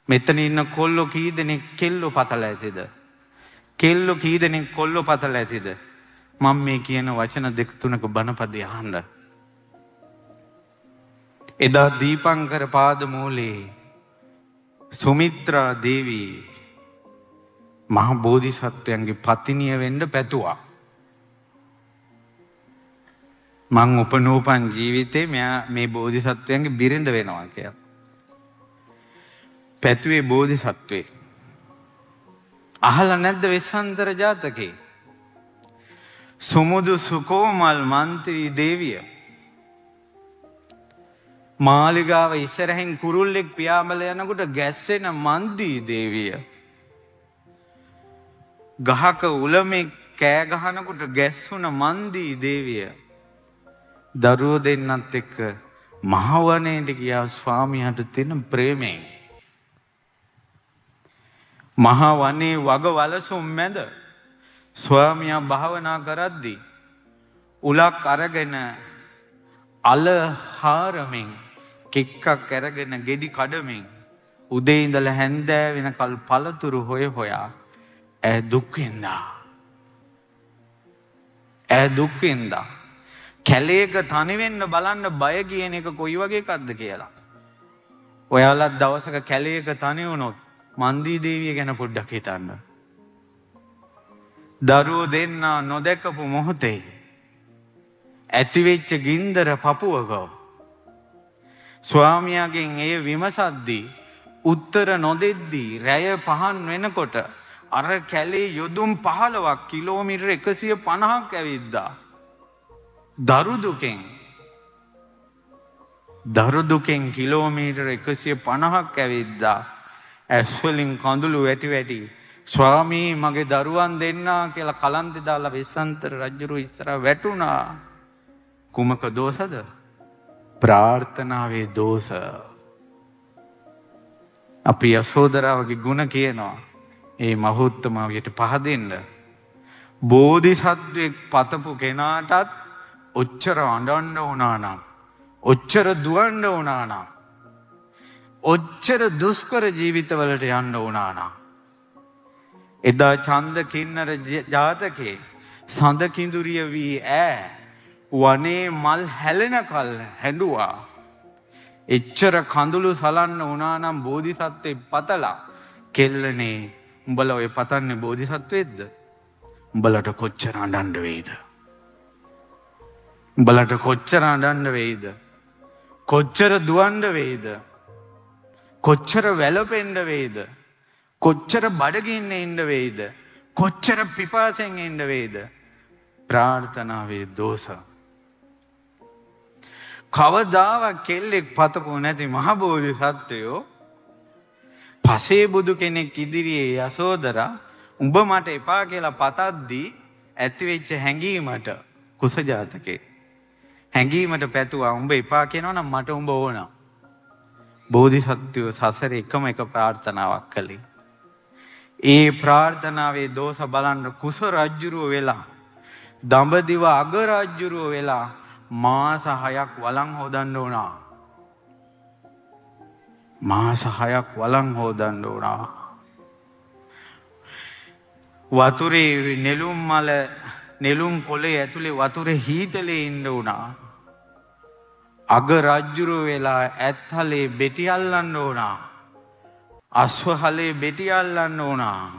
මෙතන ඉන්න කොල්ලෝ කී දෙනෙක් කෙල්ලෝ පතලා ඇතිද? කෙල්ලෝ කී දෙනෙක් කොල්ලෝ පතලා ඇතිද? මම මේ කියන වචන දෙක තුනක බණපදේ අහන්න. එදා දීපංකර පාදමූලේ සුමිත්‍රා දේවී මහ බෝධිසත්වයන්ගේ පත්නිය වෙන්න පැතුවා. මං උපනූපන් ජීවිතේ මෙයා මේ බෝධිසත්වයන්ගේ බිරිඳ වෙනවා කියලා. පැතුවේ බෝධිසත්වේ. අහලා නැද්ද වෙස්සන්තර ජාතකේ? සුමුදු සුකෝමල් මන්ත්‍රී දේවිය මාලිගාව ඉස්සරහින් කුරුල්ලෙක් පියාඹල යනකොට ගැස්සෙන මන්දී දේවිය. ගහක උලමේ කෑ ගහනකොට ගැස්සුන මන්දී දේවිය. දරුවෝ දෙන්නත් එක්ක මහවනේට ගියා ස්වාමියාට තියෙන ප්‍රේමයෙන්. මහවනේ වග වලසුම් මැද ස්වාමියා භාවනා කරද්දී උලක් අරගෙන අල හාරමින් කික්කක් අරගෙන ගෙඩි කඩමින් උදේ ඉඳලා හැන්දෑ වෙනකල් පළතුරු හොයා ඈ දුක් විඳා. කැලේක තනි වෙන්න බලන්න බය කියන එක කොයි වගේ එකක්ද කියලා. ඔයාලත් දවසක කැලේක තනි වුණොත් මන්දී දේවිය ගැන පොඩ්ඩක් හිතන්න. දරුවෝ දෙන්න නොදැකපු මොහොතේ ඇතිවෙච්ච ගින්දර පපුවගව ස්වාමියාගෙන් එය විමසද්දී උත්තර නොදෙද්දී රැය පහන් වෙනකොට අර කැලේ යොදුම් 15ක් කිලෝමීටර් 150ක් ඇවිද්දා. දරු දුකෙන් කිලෝමීටර් 150ක් ඇවිද්දා. ඇස්වලින් කඳුළු වැටි ස්වාමී මගේ දරුවන් දෙන්නා කියලා කලන්තේ දාලා වෙස්සන්තර රජුරු ඉස්සර වැටුණා. කුමක දෝෂද? ප්‍රාර්ථනාවේ දෝෂ. අපි යසෝදරාවගේ ගුණ කියනවා. ඒ මහෝත්තමාවියට පහදෙන්න. බෝධිසත්වෙක් පතපු කෙනාටත් ඔච්චර අඬන්න වුණා නම්, ඔච්චර දුවන්න වුණා නම්, ඔච්චර දුෂ්කර ජීවිතවලට යන්න වුණා නම්, එදා ඡන්ද කින්නර ජාතකේ සඳ කිඳුරිය වී වනේ මල් හැලෙනකල් හැඬුවා. එච්චර කඳුළු සලන්න වුණා නම් බෝධිසත්වෙ පතලා කෙල්ලනේ උඹලා ඔය පතන්නේ බෝධිසත්වෙද්ද? උඹලට කොච්චර අඬන්න වෙයිද? උඹලට කොච්චර අඬන්න වෙයිද? කොච්චර දුවන්න වෙයිද? කොච්චර වැළපෙන්න වෙයිද? කොච්චර බඩගින්න ඉන්න වෙයිද? කොච්චර පිපාසෙන් ඉන්න වෙයිද? ප්‍රාර්ථනාවේ දෝෂ. කවදාවත් කෙල්ලෙක් පතපු නැති මහ බෝධිසත්වයෝ පසේ බුදු කෙනෙක් ඉදිරියේ යසෝදරා උඹ මට එපා කියලා පතද්දී ඇතිවෙච්ච හැඟීමට කුස ජාතකේ හැඟීමට පැතුවා උඹ එපා කියනවනම් මට උඹ ඕන. බෝධිසත්වයෝ සසරේ එකම එක ප්‍රාර්ථනාවක් කළේ. ඒ ප්‍රාර්ථනාවේ දෝෂ බලන්න කුස රජ්ජුරුව වෙලා දඹදිව අග රජ්ජුරුව වෙලා මාස 6ක් වළං හොදන්න වුණා. මාස 6ක් වළං හොදන්න වුණා. වතුරේ නෙළුම් කොළේ ඇතුලේ වතුරේ හීතලේ ඉන්න වුණා. අග රජ්ජුරුව වෙලා ඇත්හලේ බෙටි අල්ලන්න වුණා. අශ්වහලේ බෙටි අල්ලන්න වුණා.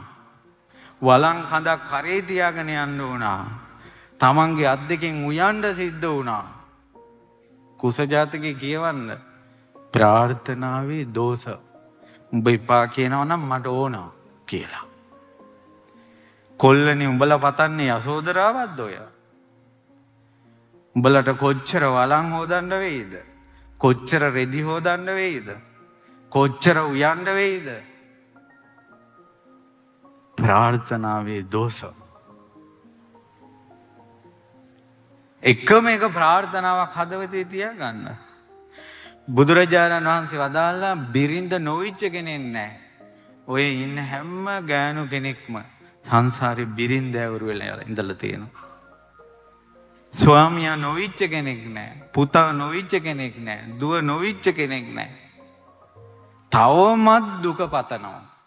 වළං කඳක් කරේ තියාගෙන යන්න වුණා. තමන්ගේ අත් දෙකෙන් උයන්ඩ සිද්ධ වුණා. කුස ජාතකේ කියවන්න ප්‍රාර්ථනාවේ දෝෂ. උඹ එපා කියනවා නම් මට ඕන කියලා. කොල්ලනේ උඹලා පතන්නේ යසෝදරාවක්ද ඔය? උඹලට කොච්චර වළං හොදන්න වෙයිද? කොච්චර රෙදි හොදන්න වෙයිද? කොච්චර උයන්න වෙයිද? ප්‍රාර්ථනාවේ දෝෂ. එකම එක ප්‍රාර්ථනාවක් හදවතේ තියාගන්න. බුදුරජාණන් වහන්සේ වදාළා බිරිඳ නොවිච්ච කෙනෙක් නැහැ. ඔය ඉන්න හැම ගෑනු කෙනෙක්ම සංසාරේ බිරිඳ ඇවුරු වෙලා ඉඳලා තියෙනවා. ස්වාමියා නොවිච්ච කෙනෙක් නැහැ. පුතා නොවිච්ච කෙනෙක් නැහැ. දුව නොවිච්ච කෙනෙක් නැහැ. තවමත් දුක පතනවා.